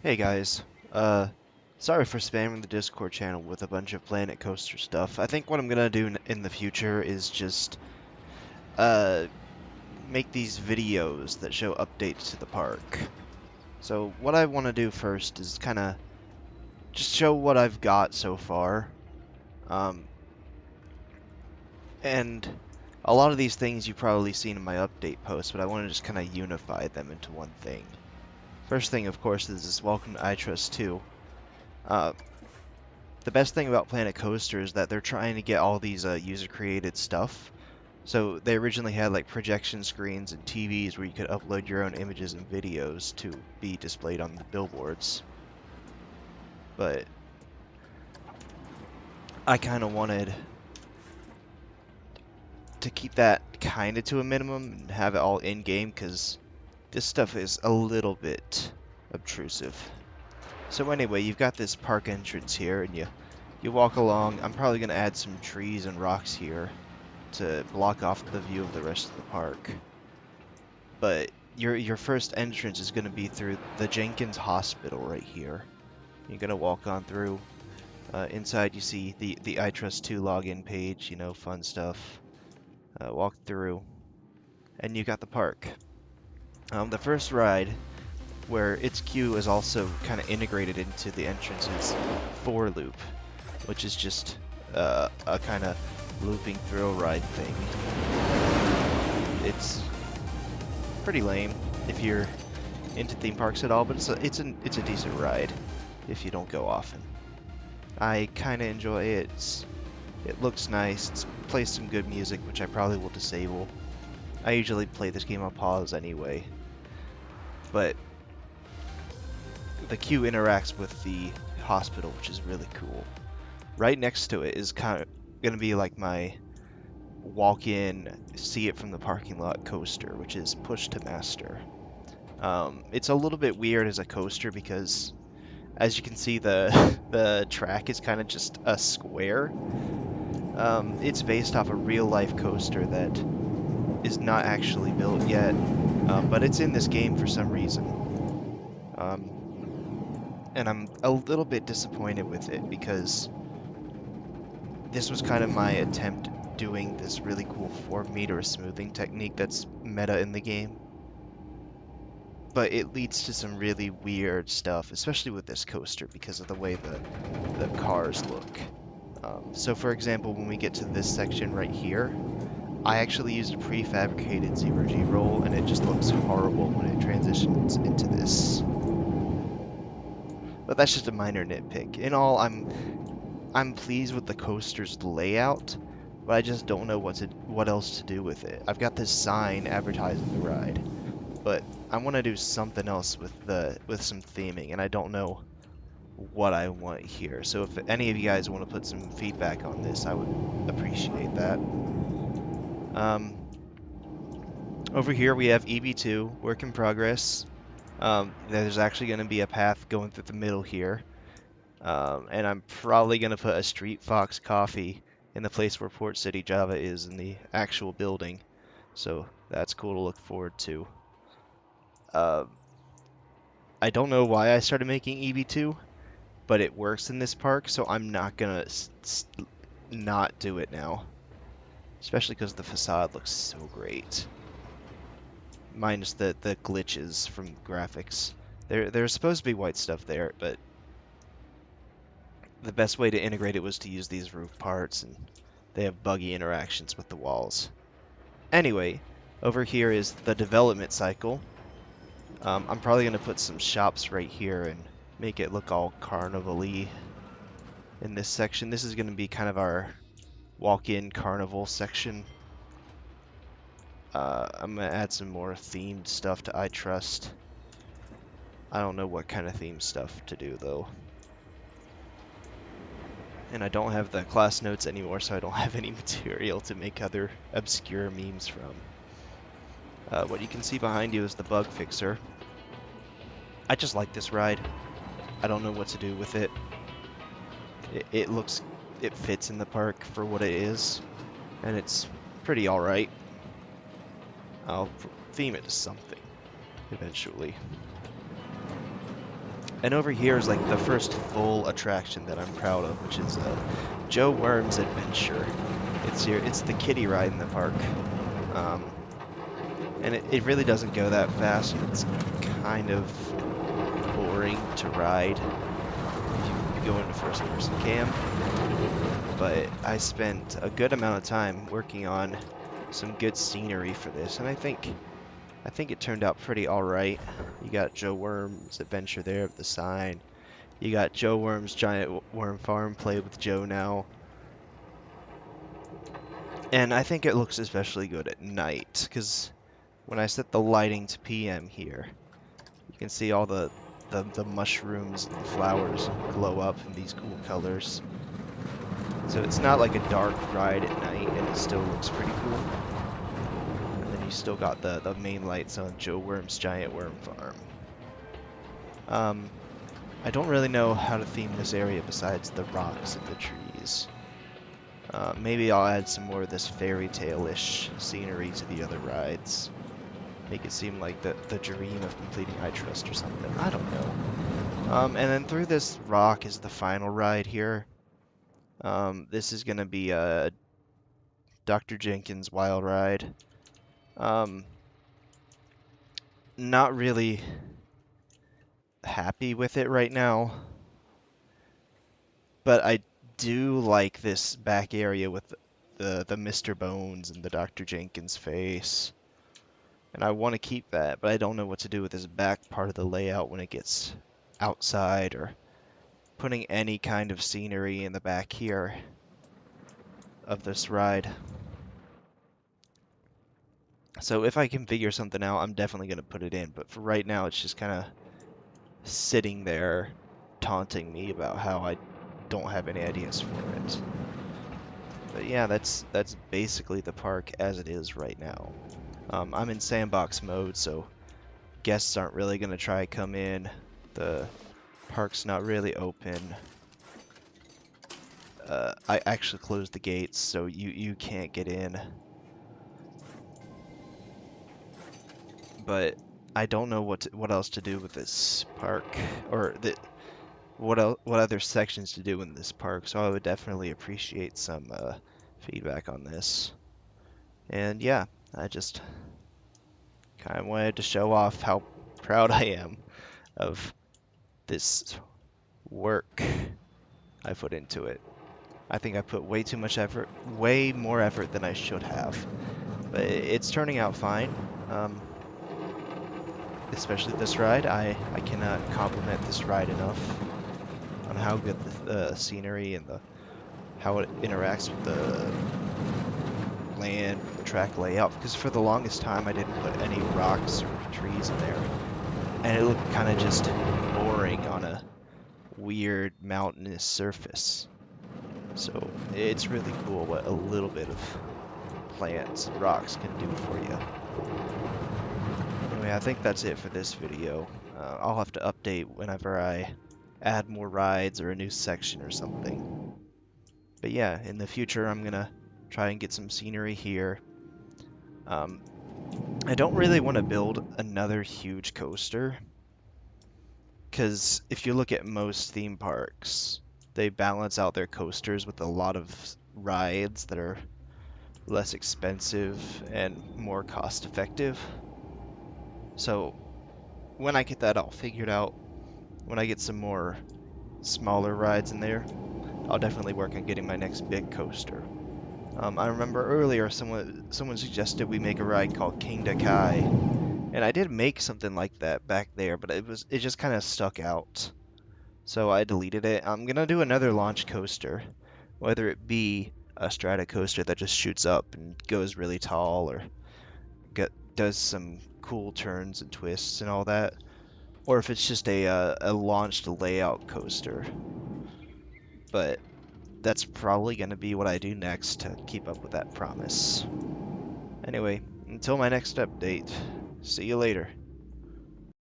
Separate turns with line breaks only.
Hey guys, sorry for spamming the Discord channel with a bunch of Planet Coaster stuff. I think what I'm gonna do in the future is just, uh, make these videos that show updates to the park. So what I want to do first is kind of just show what I've got so far. Um, and a lot of these things you've probably seen in my update posts, but I want to just kind of unify them into one thing. First thing, of course, is this Welcome to iTrust 2. Uh, the best thing about Planet Coaster is that they're trying to get all these user-created stuff. So they originally had like projection screens and TVs where you could upload your own images and videos to be displayed on the billboards. But I kind of wanted to keep that kind of to a minimum and have it all in-game because this stuff is a little bit obtrusive. So anyway, you've got this park entrance here and you walk along. I'm probably going to add some trees and rocks here to block off the view of the rest of the park. But your first entrance is going to be through the Jenkins Hospital right here. You're going to walk on through. Inside you see the iTrust 2 login page, you know, fun stuff. Walk through, and you got the park. The first ride, where its queue is also kind of integrated into the entrance, is 4 Loop, which is just a kind of looping thrill ride thing. It's pretty lame if you're into theme parks at all, but it's a decent ride if you don't go often. I kind of enjoy it. It looks nice. It plays some good music, which I probably will disable. I usually play this game on pause anyway, but the queue interacts with the hospital, which is really cool. Right next to it is kind of gonna be like my walk-in, see it from the parking lot coaster, which is Push to Master. It's a little bit weird as a coaster because, as you can see, the track is kind of just a square. It's based off a real-life coaster that is not actually built yet, but it's in this game for some reason. And I'm a little bit disappointed with it because this was kind of my attempt at doing this really cool 4-meter smoothing technique that's meta in the game. But it leads to some really weird stuff, especially with this coaster because of the way the cars look. So for example, when we get to this section right here, I actually used a prefabricated 0G roll, and it just looks horrible when it transitions into this. But that's just a minor nitpick. In all, I'm pleased with the coaster's layout, but I just don't know what else to do with it. I've got this sign advertising the ride, but I want to do something else with some theming, and I don't know what I want here. So if any of you guys want to put some feedback on this, I would appreciate that. Over here we have EB2, work in progress. There's actually going to be a path going through the middle here. And I'm probably going to put a Street Fox coffee in the place where Port City Java is in the actual building. So that's cool to look forward to. I don't know why I started making EB2, but it works in this park, so I'm not going to not do it now. Especially because the facade looks so great. Minus the glitches from graphics. There's supposed to be white stuff there, but the best way to integrate it was to use these roof parts, and they have buggy interactions with the walls. Anyway, over here is the development cycle. I'm probably going to put some shops right here and make it look all carnival-y in this section. This is going to be kind of our walk-in carnival section. I'm going to add some more themed stuff to iTrust. I don't know what kind of themed stuff to do, though. And I don't have the class notes anymore, so I don't have any material to make other obscure memes from. What you can see behind you is the bug fixer. I just like this ride. I don't know what to do with it. It fits in the park for what it is, and it's pretty alright. I'll theme it to something eventually. And over here is like the first full attraction that I'm proud of, which is Joe Worm's Adventure. It's the kiddie ride in the park. Um, and it really doesn't go that fast, and it's kind of boring to ride if you go into first person cam. But I spent a good amount of time working on some good scenery for this, and I think it turned out pretty alright. You got Joe Worm's Adventure there with the sign. You got Joe Worm's Giant Worm Farm, Play with Joe now. And I think it looks especially good at night, because when I set the lighting to PM here, you can see all the mushrooms and the flowers glow up in these cool colors. So it's not like a dark ride at night, and it still looks pretty cool. And then you still got the main lights on Joe Worm's Giant Worm Farm. I don't really know how to theme this area besides the rocks and the trees. Maybe I'll add some more of this fairy tale-ish scenery to the other rides. Make it seem like the dream of completing iTrust or something. I don't know. And then through this rock is the final ride here. This is going to be a Dr. Jenkins Wild Ride. Not really happy with it right now, but I do like this back area with the Mr. Bones and the Dr. Jenkins face. And I want to keep that, but I don't know what to do with this back part of the layout when it gets outside, or putting any kind of scenery in the back here of this ride. So if I can figure something out, I'm definitely going to put it in, but for right now it's just kind of sitting there taunting me about how I don't have any ideas for it. But yeah, that's basically the park as it is right now. I'm in sandbox mode, so guests aren't really going to try to come in. The park's not really open. I actually closed the gates, so you can't get in. But I don't know what else to do with this park, or what other sections to do in this park. So I would definitely appreciate some feedback on this. And yeah, I just kind of wanted to show off how proud I am of this work I put into it. I think I put way too much effort, way more effort than I should have. But it's turning out fine. Especially this ride. I cannot compliment this ride enough on how good the scenery and how it interacts with the land, the track layout, because for the longest time I didn't put any rocks or trees in there, and it looked kind of just boring on a weird mountainous surface. So it's really cool what a little bit of plants and rocks can do for you. Anyway, I think that's it for this video. I'll have to update whenever I add more rides or a new section or something. But yeah, in the future I'm gonna try and get some scenery here. I don't really want to build another huge coaster, because if you look at most theme parks, they balance out their coasters with a lot of rides that are less expensive and more cost effective. So when I get that all figured out, when I get some more smaller rides in there, I'll definitely work on getting my next big coaster. I remember earlier someone suggested we make a ride called King Kai, and I did make something like that back there, but it just kind of stuck out, so I deleted it. I'm gonna do another launch coaster, whether it be a strata coaster that just shoots up and goes really tall, or does some cool turns and twists and all that, or if it's just a launched layout coaster. But that's probably going to be what I do next to keep up with that promise. Anyway, until my next update, see you later.